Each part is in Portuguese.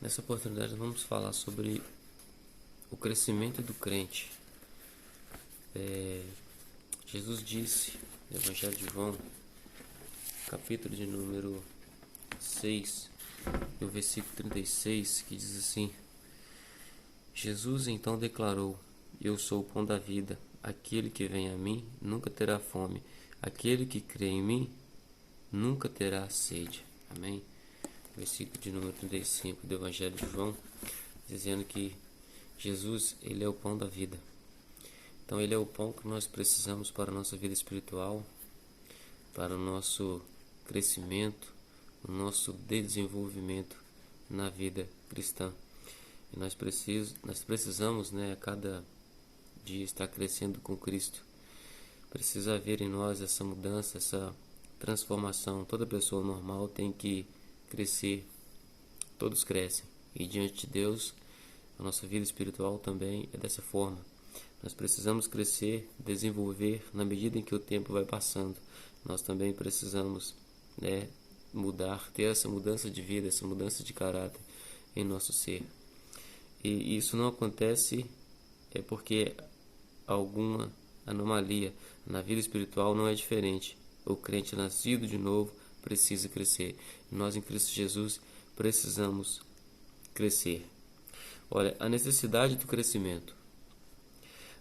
Nessa oportunidade vamos falar sobre o crescimento do crente. Jesus disse no Evangelho de João, capítulo de número 6, e o versículo 36, que diz assim: Jesus então declarou: Eu sou o pão da vida, aquele que vem a mim nunca terá fome, aquele que crê em mim nunca terá sede. Amém? Versículo de número 35 do Evangelho de João, dizendo que Jesus, ele é o pão da vida. Então ele é o pão que nós precisamos para a nossa vida espiritual, para o nosso crescimento, o nosso desenvolvimento na vida cristã. E nós precisamos, a cada dia estar crescendo com Cristo. Precisa haver em nós essa mudança, essa transformação. Toda pessoa normal tem que crescer. Todos crescem. E diante de Deus, a nossa vida espiritual também é dessa forma. Nós precisamos crescer, desenvolver na medida em que o tempo vai passando. Nós também precisamos mudar, ter essa mudança de vida, essa mudança de caráter em nosso ser. E isso não acontece porque alguma anomalia na vida espiritual não é diferente. O crente nascido de novo precisa crescer. Nós em Cristo Jesus precisamos crescer. Olha, a necessidade do crescimento.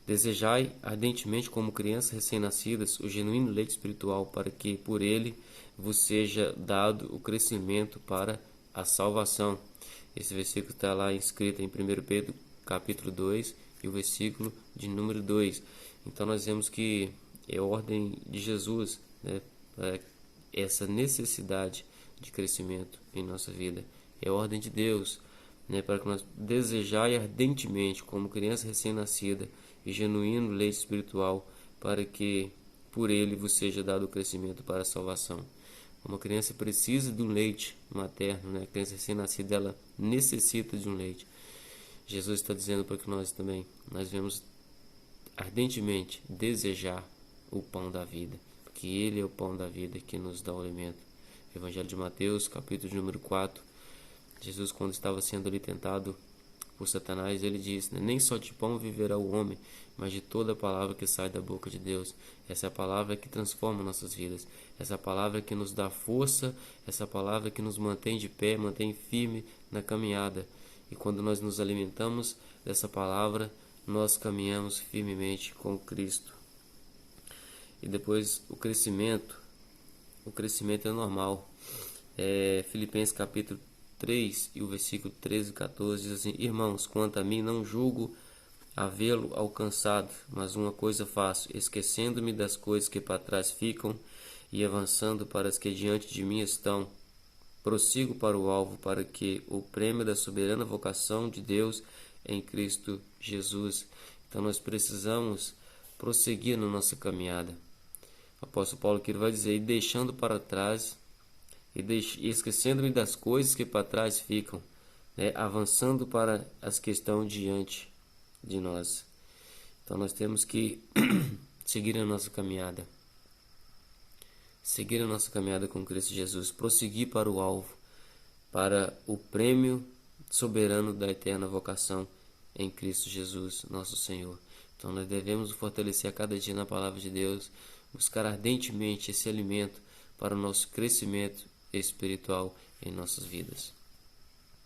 Desejai ardentemente como crianças recém-nascidas o genuíno leite espiritual, para que por ele vos seja dado o crescimento para a salvação. Esse versículo está lá escrito em 1 Pedro capítulo 2 e o versículo de número 2. Então nós vemos que é ordem de Jesus, essa necessidade de crescimento em nossa vida. É ordem de Deus, para que nós desejai ardentemente como criança recém-nascida e genuíno leite espiritual, para que por ele vos seja dado o crescimento para a salvação. Uma criança precisa de um leite materno, A criança recém-nascida, ela necessita de um leite. Jesus está dizendo para que nós também, nós devemos ardentemente desejar o pão da vida, porque ele é o pão da vida que nos dá o alimento. Evangelho de Mateus, capítulo número 4, Jesus, quando estava sendo ali tentado por Satanás, ele disse: nem só de pão viverá o homem, mas de toda a palavra que sai da boca de Deus. Essa é a palavra que transforma nossas vidas, essa é a palavra que nos dá força, essa é a palavra que nos mantém de pé, mantém firme na caminhada. E quando nós nos alimentamos dessa palavra, nós caminhamos firmemente com Cristo. E depois o crescimento é normal. Filipenses capítulo 3 e o versículo 13 e 14 diz assim: Irmãos, quanto a mim, não julgo havê-lo alcançado, mas uma coisa faço, esquecendo-me das coisas que para trás ficam e avançando para as que diante de mim estão, prossigo para o alvo, para que o prêmio da soberana vocação de Deus em Cristo Jesus. Então nós precisamos prosseguir na nossa caminhada. O apóstolo Paulo que ele vai dizer: e deixando para trás e esquecendo-me das coisas que para trás ficam, avançando para as que estão diante de nós. Então nós temos que seguir a nossa caminhada com Cristo Jesus, prosseguir para o alvo, para o prêmio soberano da eterna vocação em Cristo Jesus, nosso Senhor. Então nós devemos fortalecer a cada dia na palavra de Deus, buscar ardentemente esse alimento para o nosso crescimento espiritual em nossas vidas.